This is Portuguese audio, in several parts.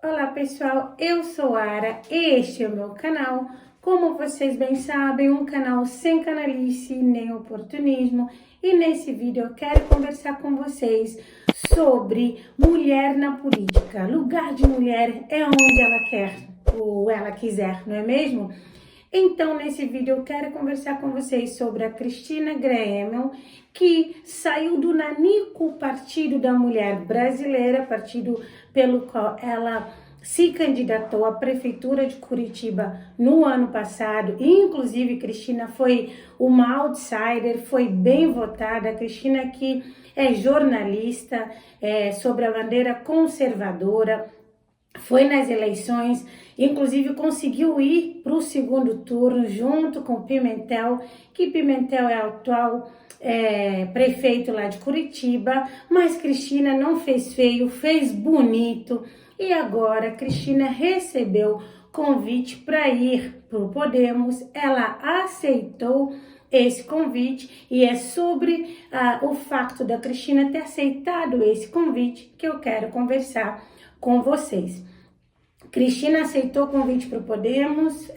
Olá pessoal, eu sou Ara, este é o meu canal. Como vocês bem sabem, um canal sem canalice nem oportunismo. E nesse vídeo eu quero conversar com vocês sobre mulher na política. Lugar de mulher é onde ela quer ou ela quiser, não é mesmo? Então, nesse vídeo eu quero conversar com vocês sobre a Cristina Graham, que saiu do Nanico Partido da Mulher Brasileira, partido pelo qual ela se candidatou à Prefeitura de Curitiba no ano passado. Inclusive, Cristina foi uma outsider, foi bem votada. A Cristina que é jornalista, sobre a bandeira conservadora, foi nas eleições, inclusive conseguiu ir para o segundo turno junto com Pimentel, que Pimentel é o atual prefeito lá de Curitiba, mas Cristina não fez feio, fez bonito, e agora Cristina recebeu convite para ir para o Podemos. Ela aceitou esse convite e é sobre o fato da Cristina ter aceitado esse convite que eu quero conversar com vocês. Cristina aceitou o convite para o Podemos,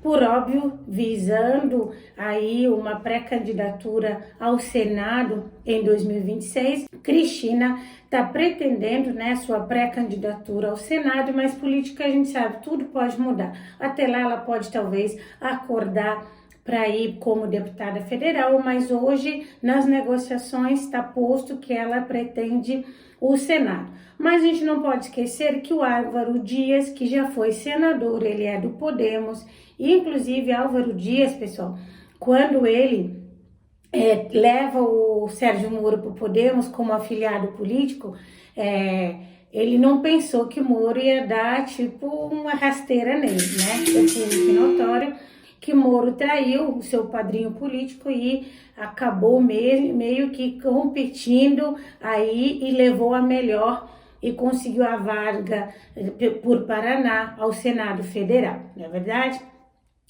por óbvio, visando aí uma pré-candidatura ao Senado em 2026. Cristina está pretendendo, né, sua pré-candidatura ao Senado, mas política a gente sabe, tudo pode mudar. Até lá ela pode talvez acordar para ir como deputada federal, mas hoje nas negociações está posto que ela pretende o Senado. Mas a gente não pode esquecer que o Álvaro Dias, que já foi senador, ele é do Podemos, e inclusive Álvaro Dias, pessoal, quando ele leva o Sérgio Moro para o Podemos como afiliado político, ele não pensou que o Moro ia dar tipo uma rasteira nele, né? É público notório que Moro traiu o seu padrinho político e acabou meio que competindo aí e levou a melhor e conseguiu a vaga por Paraná ao Senado Federal, não é verdade?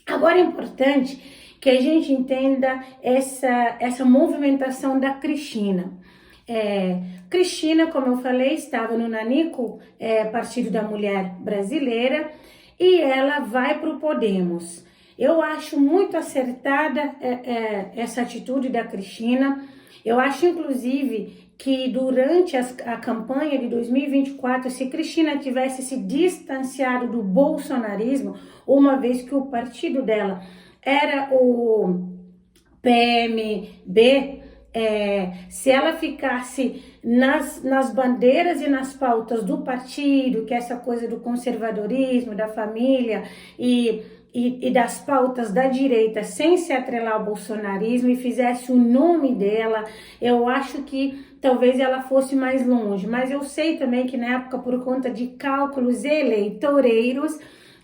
Agora é importante que a gente entenda essa movimentação da Cristina. Cristina, como eu falei, estava no Nanico, Partido da Mulher Brasileira, e ela vai para o Podemos. Eu acho muito acertada essa atitude da Cristina. Eu acho, inclusive, que durante a campanha de 2024, se Cristina tivesse se distanciado do bolsonarismo, uma vez que o partido dela era o PMB, se ela ficasse nas bandeiras e nas pautas do partido, que é essa coisa do conservadorismo, da família e das pautas da direita, sem se atrelar ao bolsonarismo e fizesse o nome dela, eu acho que talvez ela fosse mais longe. Mas eu sei também que na época, por conta de cálculos eleitoreiros,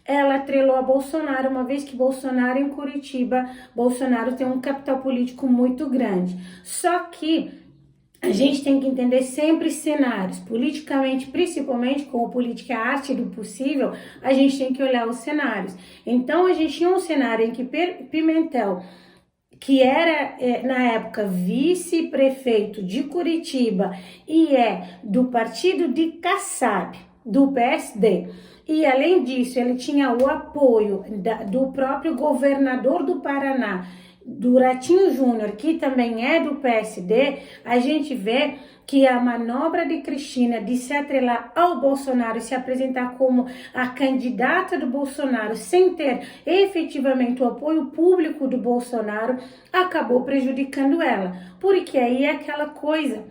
ela atrelou a Bolsonaro, uma vez que Bolsonaro em Curitiba, Bolsonaro tem um capital político muito grande. Só que a gente tem que entender sempre cenários, politicamente, principalmente como política é a arte do possível, a gente tem que olhar os cenários. Então a gente tinha um cenário em que Pimentel, que era na época vice-prefeito de Curitiba e do partido de Kassab, do PSD, e além disso ele tinha o apoio do próprio governador do Paraná, do Ratinho Júnior, que também é do PSD, a gente vê que a manobra de Cristina de se atrelar ao Bolsonaro e se apresentar como a candidata do Bolsonaro sem ter efetivamente o apoio público do Bolsonaro acabou prejudicando ela, porque aí é aquela coisa.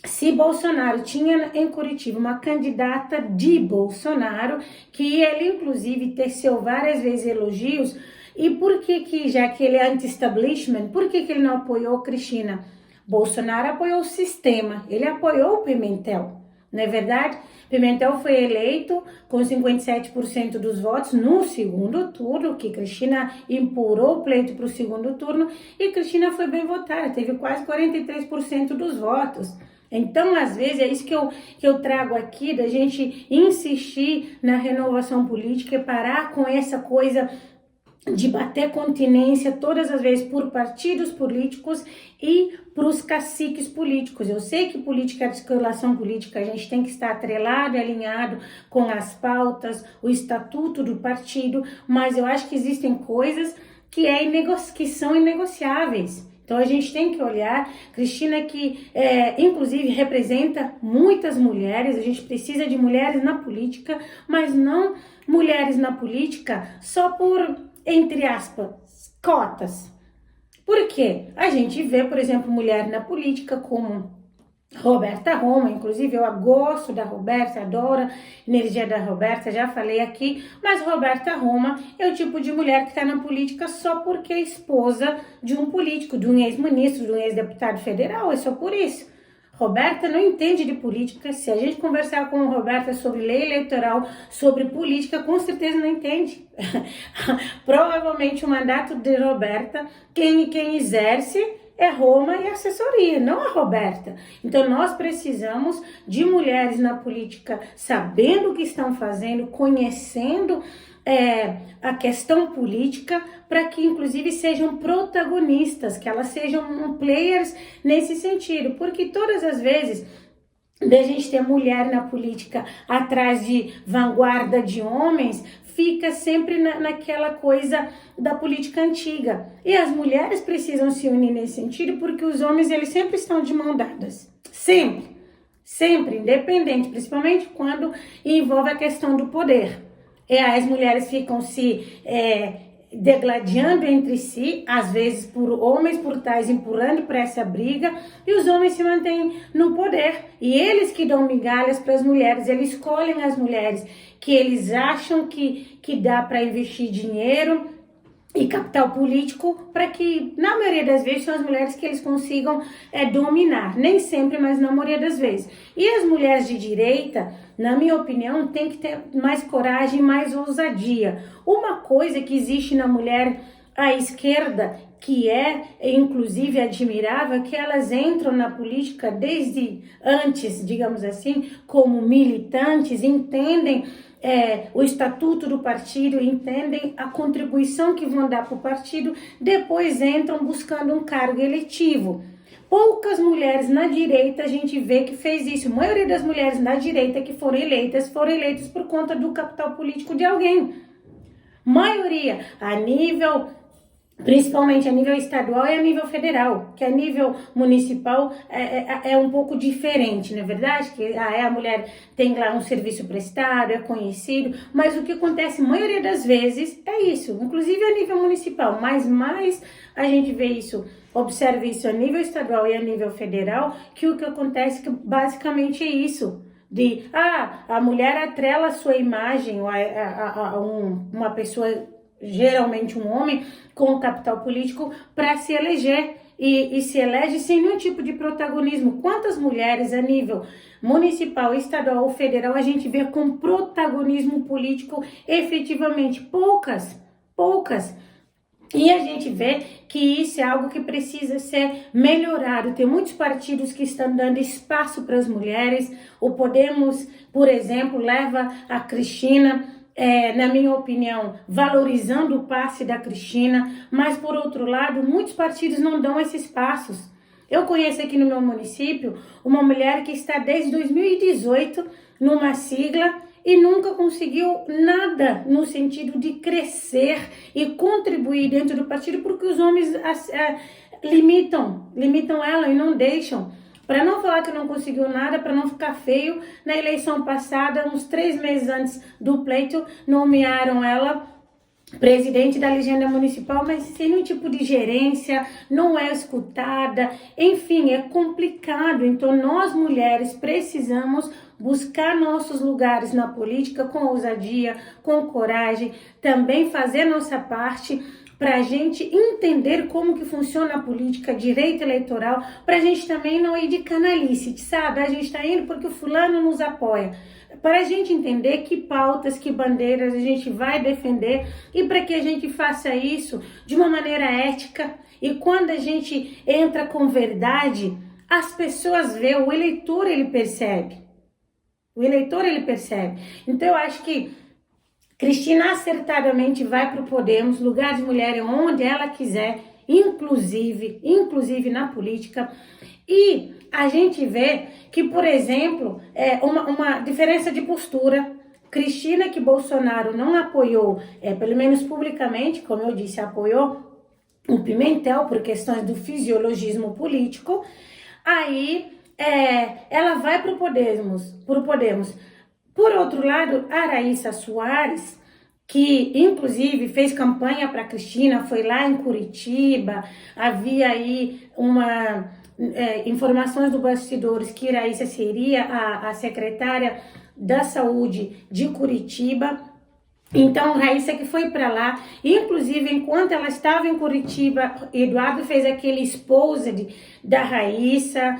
Se Bolsonaro tinha em Curitiba uma candidata de Bolsonaro, que ele inclusive teceu várias vezes elogios, e por que já que ele é anti-establishment, por que ele não apoiou Cristina? Bolsonaro apoiou o sistema, ele apoiou o Pimentel, não é verdade? Pimentel foi eleito com 57% dos votos no segundo turno, que Cristina empurrou o pleito para o segundo turno, e Cristina foi bem votada, teve quase 43% dos votos. Então, às vezes, é isso que eu trago aqui, da gente insistir na renovação política e parar com essa coisa de bater continência todas as vezes por partidos políticos e para os caciques políticos. Eu sei que política é articulação política, a gente tem que estar atrelado e alinhado com as pautas, o estatuto do partido, mas eu acho que existem coisas que são inegociáveis. Então a gente tem que olhar, Cristina que inclusive representa muitas mulheres, a gente precisa de mulheres na política, mas não mulheres na política só por, entre aspas, cotas. Por quê? A gente vê, por exemplo, mulher na política como Roberta Roma, inclusive eu gosto da Roberta, adoro a energia da Roberta, já falei aqui, mas Roberta Roma é o tipo de mulher que está na política só porque é esposa de um político, de um ex-ministro, de um ex-deputado federal, é só por isso. Roberta não entende de política, se a gente conversar com Roberta sobre lei eleitoral, sobre política, com certeza não entende. Provavelmente o mandato de Roberta, quem exerce é Roma e assessoria, não a Roberta. Então nós precisamos de mulheres na política sabendo o que estão fazendo, conhecendo a questão política, para que inclusive sejam protagonistas, que elas sejam players nesse sentido, porque todas as vezes da gente ter mulher na política atrás de vanguarda de homens, fica sempre naquela coisa da política antiga. E as mulheres precisam se unir nesse sentido, porque os homens eles sempre estão de mão dadas. Sempre, independente, principalmente quando envolve a questão do poder. As mulheres ficam se degladiando entre si, às vezes por homens por trás empurrando para essa briga, e os homens se mantêm no poder, e eles que dão migalhas para as mulheres, eles escolhem as mulheres que eles acham que dá para investir dinheiro e capital político, para que, na maioria das vezes, são as mulheres que eles consigam dominar. Nem sempre, mas na maioria das vezes. E as mulheres de direita, na minha opinião, tem que ter mais coragem, mais ousadia. Uma coisa que existe na mulher à esquerda, que inclusive admirável, é que elas entram na política desde antes, digamos assim, como militantes, entendem o estatuto do partido, entendem a contribuição que vão dar para o partido, depois entram buscando um cargo eletivo. Poucas mulheres na direita a gente vê que fez isso. A maioria das mulheres na direita que foram eleitas por conta do capital político de alguém. Maioria, principalmente a nível estadual e a nível federal, que a nível municipal é um pouco diferente, não é verdade? Que a mulher tem lá um serviço prestado, é conhecido, mas o que acontece a maioria das vezes é isso, inclusive a nível municipal, mas mais a gente vê isso, observa isso a nível estadual e a nível federal, que o que acontece que basicamente é isso. A mulher atrela a sua imagem a uma pessoa, geralmente um homem, com capital político para se eleger e se elege sem nenhum tipo de protagonismo. Quantas mulheres a nível municipal, estadual ou federal a gente vê com protagonismo político efetivamente? Poucas. E a gente vê que isso é algo que precisa ser melhorado. Tem muitos partidos que estão dando espaço para as mulheres. O Podemos, por exemplo, leva a Cristina, na minha opinião, valorizando o passe da Cristina. Mas, por outro lado, muitos partidos não dão esses passos. Eu conheço aqui no meu município uma mulher que está desde 2018 numa sigla e nunca conseguiu nada no sentido de crescer e contribuir dentro do partido, porque os homens limitam ela e não deixam. Para não falar que não conseguiu nada, para não ficar feio, na eleição passada, uns 3 meses antes do pleito, nomearam ela presidente da legenda municipal, mas sem nenhum tipo de gerência, não é escutada, enfim, é complicado. Então nós mulheres precisamos buscar nossos lugares na política com ousadia, com coragem, também fazer nossa parte para a gente entender como que funciona a política, direito eleitoral, para a gente também não ir de canalice, sabe? A gente está indo porque o fulano nos apoia. Para a gente entender que pautas, que bandeiras a gente vai defender e para que a gente faça isso de uma maneira ética. E quando a gente entra com verdade, as pessoas veem, o eleitor ele percebe. Então eu acho que Cristina acertadamente vai para o Podemos, lugar de mulher onde ela quiser, inclusive na política. E a gente vê que, por exemplo, uma diferença de postura. Cristina, que Bolsonaro não apoiou, pelo menos publicamente, como eu disse, apoiou o Pimentel por questões do fisiologismo político. Aí ela vai para o Podemos. Por outro lado, a Raíssa Soares, que inclusive fez campanha para Cristina, foi lá em Curitiba, havia aí informações do bastidores que Raíssa seria a secretária da Saúde de Curitiba. Então, Raíssa que foi para lá, inclusive enquanto ela estava em Curitiba, Eduardo fez aquele exposed da Raíssa,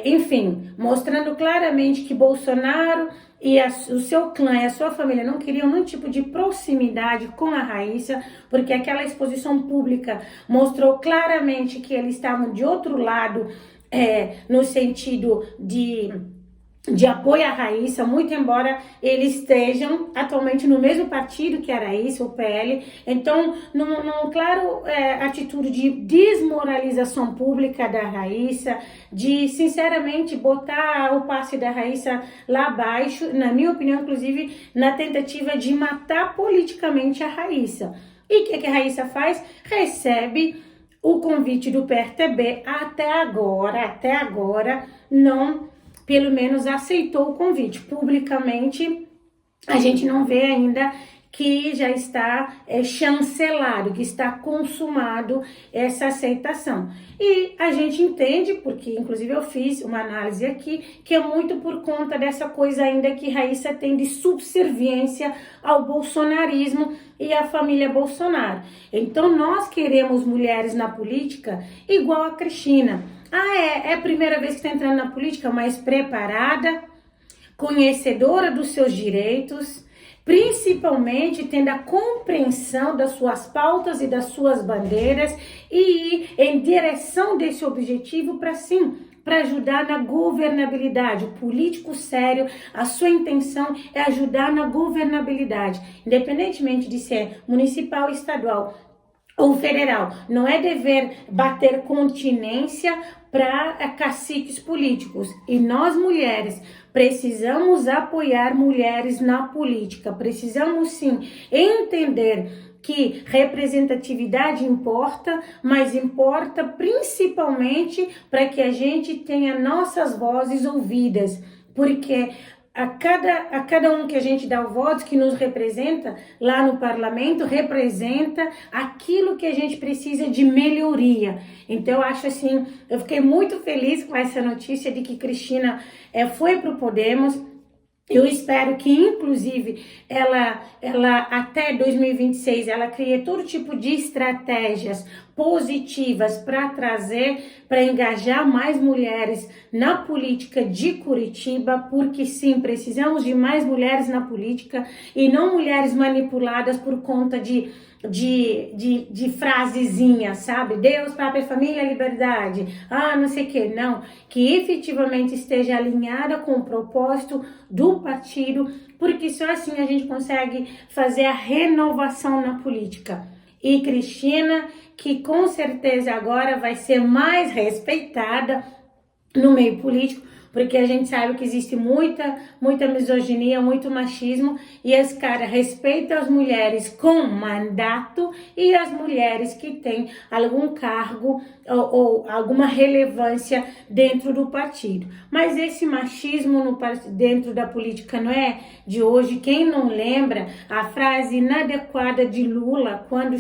enfim, mostrando claramente que Bolsonaro e o seu clã e a sua família não queriam nenhum tipo de proximidade com a Raíssa, porque aquela exposição pública mostrou claramente que eles estavam de outro lado, no sentido de apoio à Raíssa, muito embora eles estejam atualmente no mesmo partido que a Raíssa, o PL. Então, num claro atitude de desmoralização pública da Raíssa, de, sinceramente, botar o passe da Raíssa lá abaixo, na minha opinião, inclusive, na tentativa de matar politicamente a Raíssa. E o que a Raíssa faz? Recebe o convite do PRTB, até agora, não, pelo menos aceitou o convite. Publicamente, a gente não vê ainda que já está chancelado, que está consumado essa aceitação. E a gente entende, porque inclusive eu fiz uma análise aqui, que é muito por conta dessa coisa ainda que Raíssa tem de subserviência ao bolsonarismo e à família Bolsonaro. Então nós queremos mulheres na política igual a Cristina. É a primeira vez que está entrando na política, mas preparada, conhecedora dos seus direitos, principalmente tendo a compreensão das suas pautas e das suas bandeiras e ir em direção desse objetivo para ajudar na governabilidade. O político sério, a sua intenção é ajudar na governabilidade, independentemente de ser municipal, estadual ou federal. Não é dever bater continência para caciques políticos. E nós, mulheres, precisamos apoiar mulheres na política. Precisamos, sim, entender que representatividade importa, mas importa principalmente para que a gente tenha nossas vozes ouvidas. Porque a cada um que a gente dá o voto, que nos representa lá no parlamento, representa aquilo que a gente precisa de melhoria. Então eu acho assim, eu fiquei muito feliz com essa notícia de que Cristina foi para o Podemos. Eu espero que, inclusive, ela até 2026, ela crie todo tipo de estratégias positivas para engajar mais mulheres na política de Curitiba, porque sim, precisamos de mais mulheres na política e não mulheres manipuladas por conta de frasezinha, sabe? Deus, Pátria, Família, Liberdade, não sei o que, não. Que efetivamente esteja alinhada com o propósito do partido, porque só assim a gente consegue fazer a renovação na política. E Cristina, que com certeza agora vai ser mais respeitada no meio político, porque a gente sabe que existe muita misoginia, muito machismo, e as caras respeitam as mulheres com mandato e as mulheres que têm algum cargo ou alguma relevância dentro do partido. Mas esse machismo dentro da política não é de hoje. Quem não lembra a frase inadequada de Lula quando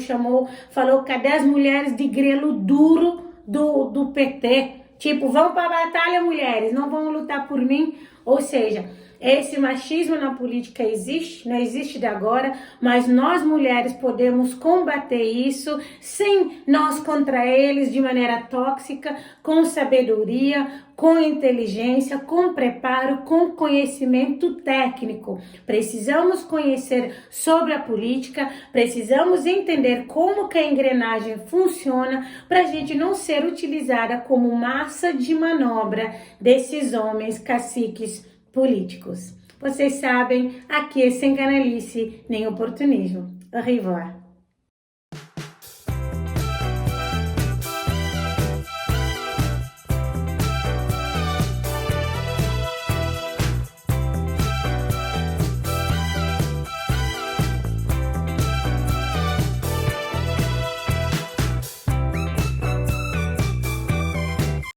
falou, cadê as mulheres de grelo duro do PT? Tipo, vão para a batalha, mulheres, não vão lutar por mim. Ou seja, esse machismo na política existe, não existe de agora, mas nós mulheres podemos combater isso sem nós contra eles de maneira tóxica, com sabedoria, com inteligência, com preparo, com conhecimento técnico. Precisamos conhecer sobre a política, precisamos entender como que a engrenagem funciona para a gente não ser utilizada como massa de manobra desses homens caciques políticos. Vocês sabem, aqui é sem canalice nem oportunismo. Au revoir.